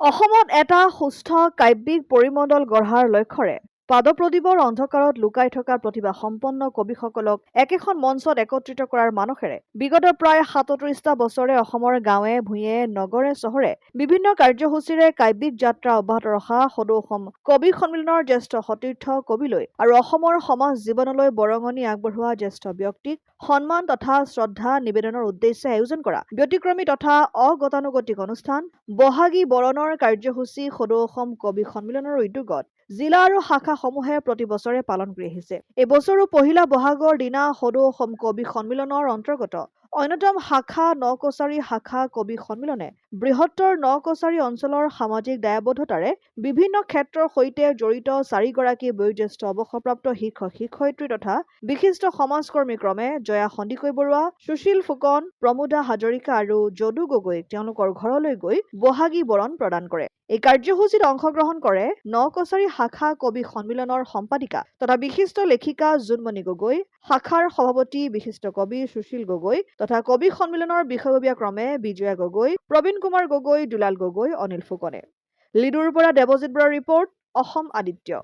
অসমত এটা সুস্থ কাব্যিক পৰিমণ্ডল গঢ়াৰ লক্ষ্যৰে পাদপ্ৰদীপৰ অন্ধকাৰত লুকাই থকা প্ৰতিভা সম্পন্ন কবিসকলক একেখন মঞ্চত একত্ৰিত কৰাৰ মানসেৰে বিগত প্ৰায় ৩৭টা বছৰে অসমৰ গাঁৱে ভূঞে নগৰে চহৰে বিভিন্ন কাৰ্যসূচীৰে কাব্যিক যাত্ৰা অব্যাহত ৰখা সদৌ অসম কবি সন্মিলনৰ জ্যেষ্ঠ সতীৰ্থ কবিলৈ আৰু অসমৰ সমাজ জীৱনলৈ বৰঙণি আগবঢ়োৱা জ্যেষ্ঠ ব্যক্তিক সন্মান তথা শ্ৰদ্ধা নিবেদনৰ উদ্দেশ্যে আয়োজন কৰা ব্যতিক্ৰমী তথা অগতানুগতিক অনুষ্ঠান বহাগী বৰণৰ কাৰ্যসূচী সদৌ অসম কবি সন্মিলনৰ উদ্যোগত জিলা আৰু শাখাসমূহে প্ৰতি বছৰে পালন কৰি আহিছে। এই বছৰো পহিলা বহাগৰ দিনা সদৌ অসম কবি সন্মিলনৰ অন্তৰ্গত অন্যতম শাখা নকছাৰী শাখা কবি সন্মিলনে বৃহত্তৰ নকছাৰী অঞ্চলৰ সামাজিক দায়বদ্ধতাৰে বিভিন্ন ক্ষেত্ৰৰ সৈতে জড়িত 4গৰাকী বয়োজ্যেষ্ঠ অৱসৰপ্ৰাপ্ত শিক্ষক শিক্ষয়িত্ৰী তথা বিশিষ্ট সমাজকৰ্মী ক্ৰমে জয়া সন্দিকৈ বৰুৱা, সুশীল ফুকন, প্ৰমোদা হাজৰিকা আৰু যদু গগৈক তেওঁলোকৰ ঘৰলৈ গৈ বহাগী বৰণ প্ৰদান কৰে। এই কাৰ্যসূচীত অংশগ্ৰহণ কৰে নকছাৰী শাখা কবি সন্মিলনৰ সম্পাদিকা তথা বিশিষ্ট লেখিকা জোনমণি গগৈ, শাখাৰ সভাপতি বিশিষ্ট কবি সুশীল গগৈ তথা কবি সন্মিলনৰ বিষয়ববীয়া ক্ৰমে বিজয়া গগৈ, প্ৰবীণ কুমাৰ গগৈ, দুলাল গগৈ, অনিল ফুকনে। লিডুৰ পৰা দেৱজিৎ বৰাৰ ৰিপৰ্ট, অসম আদিত্য।